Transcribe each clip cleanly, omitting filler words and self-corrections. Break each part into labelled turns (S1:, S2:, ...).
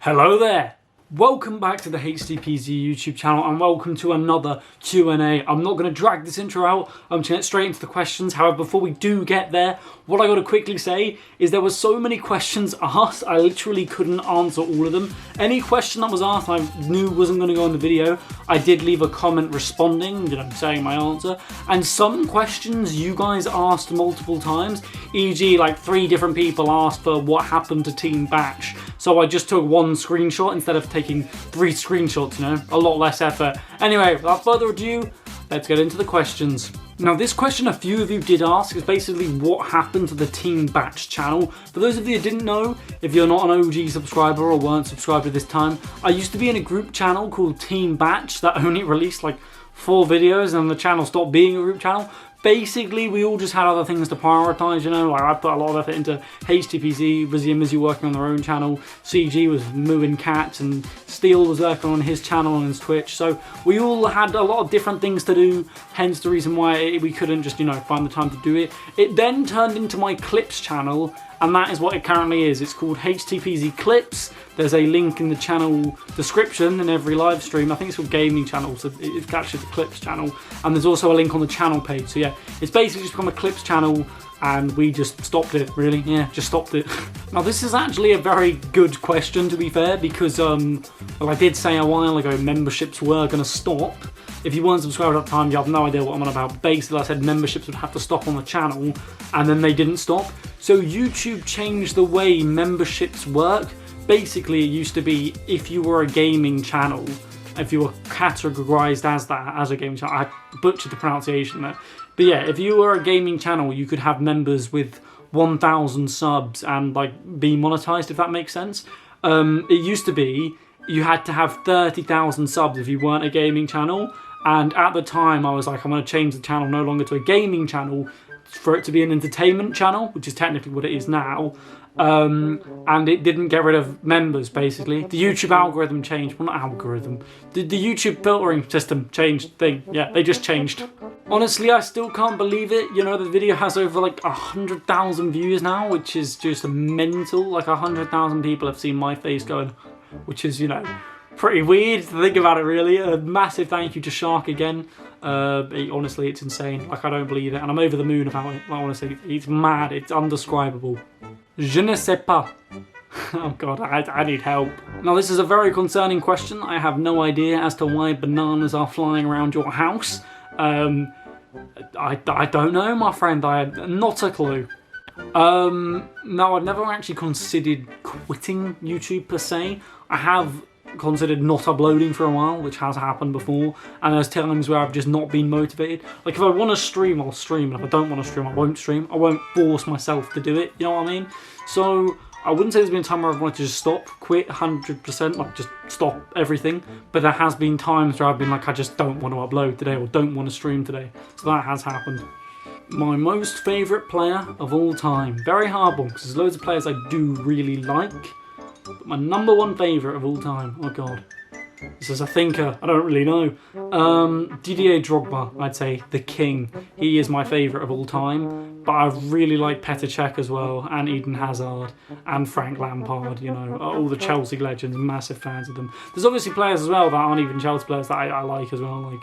S1: Hello there! Welcome back to the HTPZ YouTube channel and welcome to another Q&A. I'm not going to drag this intro out, I'm just going to get straight into the questions. However, before we do get there, what I got to quickly say is there were so many questions asked, I literally couldn't answer all of them. Any question that was asked I knew wasn't going to go in the video. I did leave a comment responding, saying my answer. And some questions you guys asked multiple times, e.g. like 3 different people asked for what happened to Team Batch. So I just took 1 screenshot instead of taking 3 screenshots, a lot less effort. Anyway, without further ado, let's get into the questions. Now this question a few of you did ask is basically what happened to the Team Batch channel. For those of you who didn't know, if you're not an OG subscriber or weren't subscribed at this time, I used to be in a group channel called Team Batch that only released like 4 videos and the channel stopped being a group channel. Basically, we all just had other things to prioritise, like I put a lot of effort into HTPZ, Rizzy and Mizzy working on their own channel, CG was mooing cats, and Steel was working on his channel and his Twitch, so we all had a lot of different things to do, hence the reason why we couldn't just, find the time to do it. It then turned into my Clips channel, and that is what it currently is. It's called HTPZ Clips. There's a link in the channel description in every live stream. I think it's called gaming channel, so it's actually the Clips channel. And there's also a link on the channel page. So yeah, it's basically just become a Clips channel and we just stopped it, really. Yeah, just stopped it. Now this is actually a very good question, to be fair, because well, I did say a while ago memberships were going to stop. If you weren't subscribed at the time, you have no idea what I'm on about. Basically, I said memberships would have to stop on the channel, and then they didn't stop. So YouTube changed the way memberships work. Basically, it used to be if you were a gaming channel, if you were categorized as that, as a gaming channel, I butchered the pronunciation there. But yeah, if you were a gaming channel, you could have members with 1,000 subs and be monetized, if that makes sense. It used to be you had to have 30,000 subs if you weren't a gaming channel. And at the time, I was like, I'm going to change the channel no longer to a gaming channel for it to be an entertainment channel, which is technically what it is now. And it didn't get rid of members, basically. The YouTube algorithm changed. Well, not algorithm. The YouTube filtering system changed thing. Yeah, they just changed. Honestly, I still can't believe it. The video has over 100,000 views now, which is just mental. 100,000 people have seen my face going, which is, pretty weird to think about it, really. A massive thank you to Shark again. Honestly, it's insane. I don't believe it, and I'm over the moon about it. Honestly, it's mad. It's undescribable. Je ne sais pas. Oh god, I need help. Now this is a very concerning question. I have no idea as to why bananas are flying around your house. I don't know, my friend. I had not a clue. No, I've never actually considered quitting YouTube per se. I have considered not uploading for a while, which has happened before, and there's times where I've just not been motivated. If I want to stream, I'll stream, and if I don't want to stream, I won't stream. I won't force myself to do it, you know what I mean? So I wouldn't say there's been a time where I've wanted to just stop, quit 100%, just stop everything, but there has been times where I've been I just don't want to upload today, or don't want to stream today. So that has happened. My most favourite player of all time. Very hard one, because there's loads of players I do really like. But my #1 favourite of all time, oh god, this is a thinker, I don't really know. Didier Drogba, I'd say, the king. He is my favourite of all time, but I really like Petr Cech as well, and Eden Hazard, and Frank Lampard, all the Chelsea legends, massive fans of them. There's obviously players as well that aren't even Chelsea players that I like as well,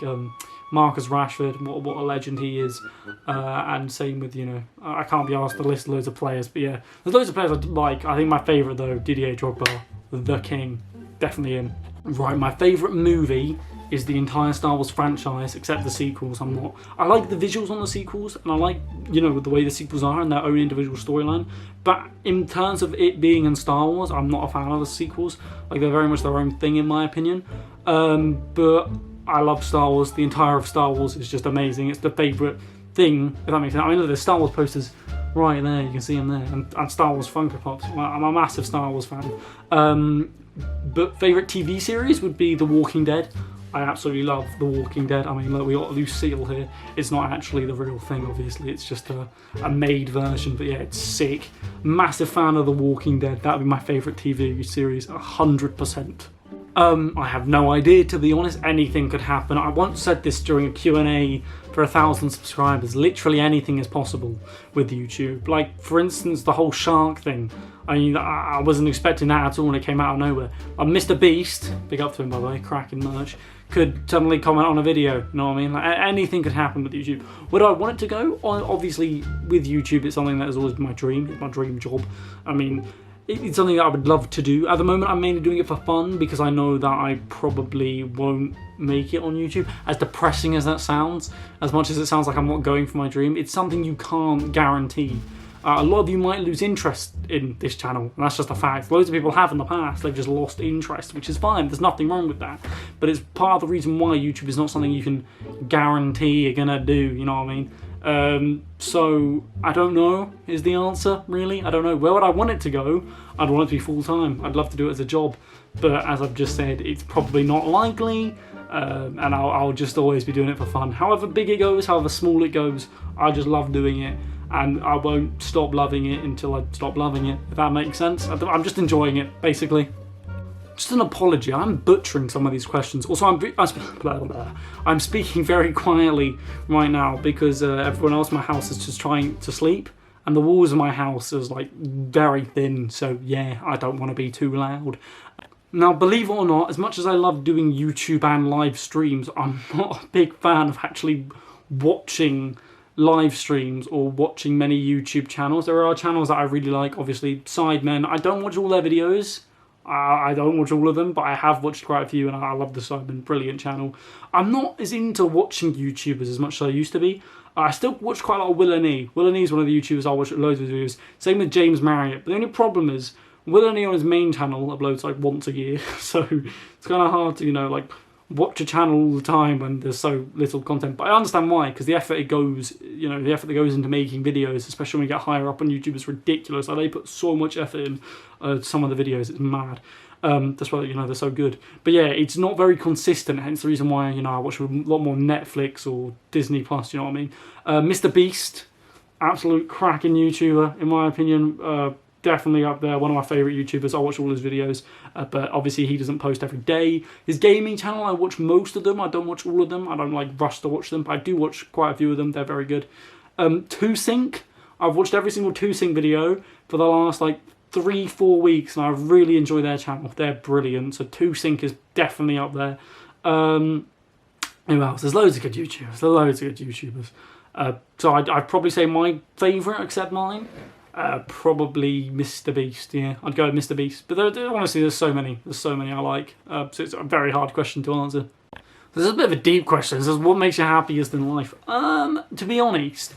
S1: Marcus Rashford, what a legend he is, and same with, I can't be asked to list loads of players, but yeah, there's loads of players I like. I think my favourite though, Didier Drogba, the king, definitely him. Right, my favourite movie is the entire Star Wars franchise, except the sequels. I like the visuals on the sequels, and I like, the way the sequels are and their own individual storyline, but in terms of it being in Star Wars, I'm not a fan of the sequels. They're very much their own thing in my opinion, but I love Star Wars. The entire of Star Wars is just amazing. It's the favourite thing, if that makes sense. Look, there's Star Wars posters right there. You can see them there. And Star Wars Funko Pops. I'm a massive Star Wars fan. But favourite TV series would be The Walking Dead. I absolutely love The Walking Dead. Look, we got Lucille here. It's not actually the real thing, obviously. It's just a made version. But yeah, it's sick. Massive fan of The Walking Dead. That would be my favourite TV series, 100%. I have no idea, to be honest. Anything could happen. I once said this during a Q&A for 1,000 subscribers. Literally anything is possible with YouTube. Like, for instance, the whole shark thing. I mean, I wasn't expecting that at all when it came out of nowhere. Mr. Beast, big up to him by the way, cracking merch, could suddenly comment on a video, you know what I mean? Like, anything could happen with YouTube. Where do I want it to go? Obviously, with YouTube, it's something that has always been my dream. It's my dream job. I mean, it's something that I would love to do. At the moment, I'm mainly doing it for fun because I know that I probably won't make it on YouTube. As depressing as that sounds, as much as it sounds like I'm not going for my dream, it's something you can't guarantee. A lot of you might lose interest in this channel, and that's just a fact. Loads of people have in the past. They've just lost interest, which is fine. There's nothing wrong with that. But it's part of the reason why YouTube is not something you can guarantee you're gonna do, you know what I mean? So, I don't know is the answer, really. I don't know. Where would I want it to go? I'd want it to be full-time. I'd love to do it as a job. But as I've just said, it's probably not likely. And I'll just always be doing it for fun. However big it goes, however small it goes, I just love doing it. And I won't stop loving it until I stop loving it, if that makes sense. I'm just enjoying it, basically. Just an apology, I'm butchering some of these questions. Also, I'm speaking very quietly right now because everyone else in my house is just trying to sleep. And the walls of my house is like very thin, so yeah, I don't want to be too loud. Now, believe it or not, as much as I love doing YouTube and live streams, I'm not a big fan of actually watching live streams or watching many YouTube channels. There are channels that I really like, obviously, Sidemen. I don't watch all their videos. I don't watch all of them, but I have watched quite a few, and I love the Sidemen, brilliant channel. I'm not as into watching YouTubers as much as I used to be. I still watch quite a lot of Will and E. Will and E is one of the YouTubers I watch loads of videos. Same with James Marriott. But the only problem is, Will and E on his main channel uploads like once a year, so it's kind of hard to, you know, like, watch a channel all the time when there's so little content. But I understand why, because the effort it goes, you know, the effort that goes into making videos, especially when you get higher up on YouTube, is ridiculous. Like, they put so much effort in some of the videos, it's mad. That's why, you know, they're so good. But yeah, it's not very consistent, hence the reason why, you know, I watch a lot more Netflix or Disney Plus, you know what I mean? Mr. Beast, absolute cracking YouTuber, in my opinion. Definitely up there, one of my favourite YouTubers. I watch all his videos, but obviously he doesn't post every day. His gaming channel, I watch most of them. I don't watch all of them. I don't like rush to watch them, but I do watch quite a few of them. They're very good. 2Sync, I've watched every single 2Sync video for the last like 3-4 weeks, and I really enjoy their channel. They're brilliant. So 2Sync is definitely up there. Who else? There's loads of good YouTubers. So I'd probably say my favourite, except mine, probably Mr. Beast. Yeah, I'd go with Mr. Beast. But honestly, there's so many I like. So it's a very hard question to answer. This is a bit of a deep question. This is what makes you happiest in life. To be honest,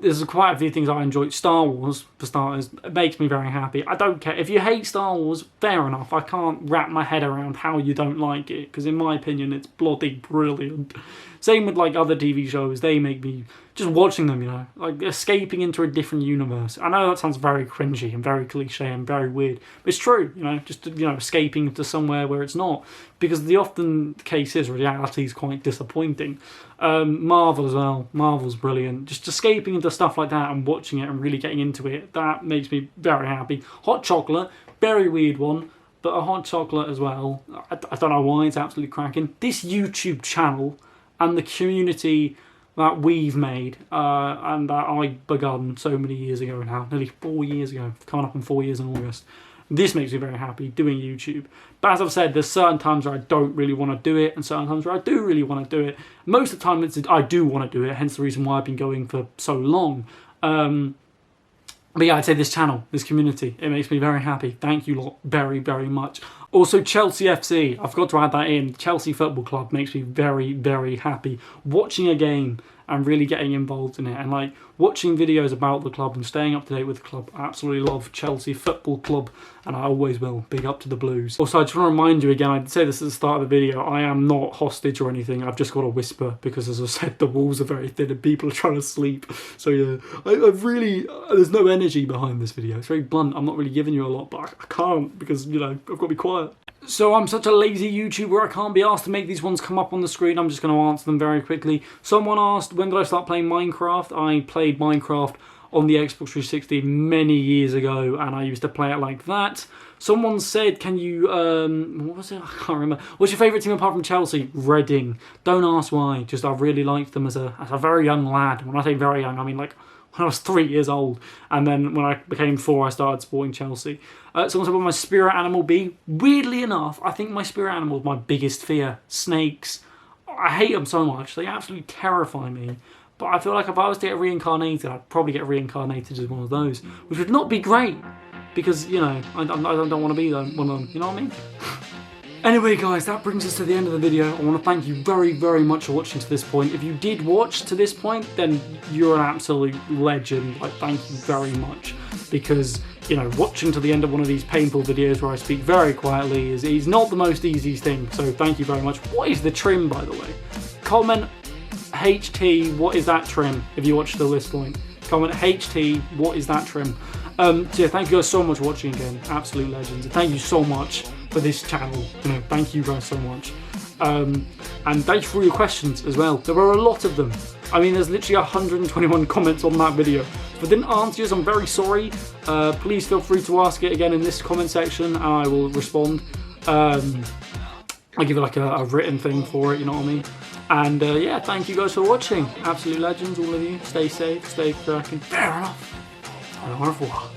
S1: there's quite a few things I enjoy. Star Wars, for starters, it makes me very happy. I don't care. If you hate Star Wars, fair enough. I can't wrap my head around how you don't like it, because in my opinion, it's bloody brilliant. Same with like other TV shows. They make me, just watching them, you know, like escaping into a different universe. I know that sounds very cringy and very cliche and very weird, but it's true, you know, just, you know, escaping to somewhere where it's not. Because the often case is reality is quite disappointing. Marvel as well. Marvel's brilliant. Just escaping into stuff like that and watching it and really getting into it, that makes me very happy. Hot chocolate, very weird one, but a hot chocolate as well. I don't know why, it's absolutely cracking. This YouTube channel and the community that we've made and that I begun so many years ago now, nearly 4 years ago, coming up on 4 years in August. This makes me very happy, doing YouTube. But as I've said, there's certain times where I don't really want to do it and certain times where I do really want to do it. Most of the time I do want to do it, hence the reason why I've been going for so long. But yeah, I'd say this channel, this community, it makes me very happy. Thank you lot very, very much. Also, Chelsea FC, I forgot to add that in. Chelsea Football Club makes me very, very happy. Watching a game and really getting involved in it, and like watching videos about the club and staying up to date with the club. I absolutely love Chelsea Football Club, and I always will. Big up to the Blues. Also, I just want to remind you again, I did say this at the start of the video, I am not hostage or anything. I've just got to whisper because, as I said, the walls are very thin and people are trying to sleep. So yeah, I've really, there's no energy behind this video. It's very blunt. I'm not really giving you a lot, but I can't because, you know, I've got to be quiet. So I'm such a lazy YouTuber, I can't be asked to make these ones come up on the screen. I'm just going to answer them very quickly. Someone asked, when did I start playing Minecraft? I played Minecraft on the Xbox 360 many years ago, and I used to play it like that. Someone said, can you, what was it? I can't remember. What's your favourite team apart from Chelsea? Reading. Don't ask why. Just I really liked them as a very young lad. When I say very young, I mean like when I was 3 years old. And then when I became 4, I started supporting Chelsea. Someone said, what would my spirit animal be? Weirdly enough, I think my spirit animal is my biggest fear. Snakes. I hate them so much. They absolutely terrify me. But I feel like if I was to get reincarnated, I'd probably get reincarnated as one of those. Which would not be great. Because, you know, I don't want to be one of them, you know what I mean? Anyway guys, that brings us to the end of the video. I want to thank you very, very much for watching to this point. If you did watch to this point, then you're an absolute legend. Like, thank you very much. Because, you know, watching to the end of one of these painful videos where I speak very quietly is not the most easiest thing. So thank you very much. What is the trim, by the way? Comment HT, what is that trim, if you watched till this point. Comment HT, what is that trim? So yeah, thank you guys so much for watching again, absolute legends. And thank you so much for this channel, you know, thank you guys so much. And thank you for all your questions as well. There were a lot of them. I mean, there's literally 121 comments on that video. If I didn't answer yours, I'm very sorry. Please feel free to ask it again in this comment section and I will respond. I'll give it like a written thing for it, you know what I mean? And yeah, thank you guys for watching. Absolute legends, all of you. Stay safe, stay cracking. Fair enough. Au revoir.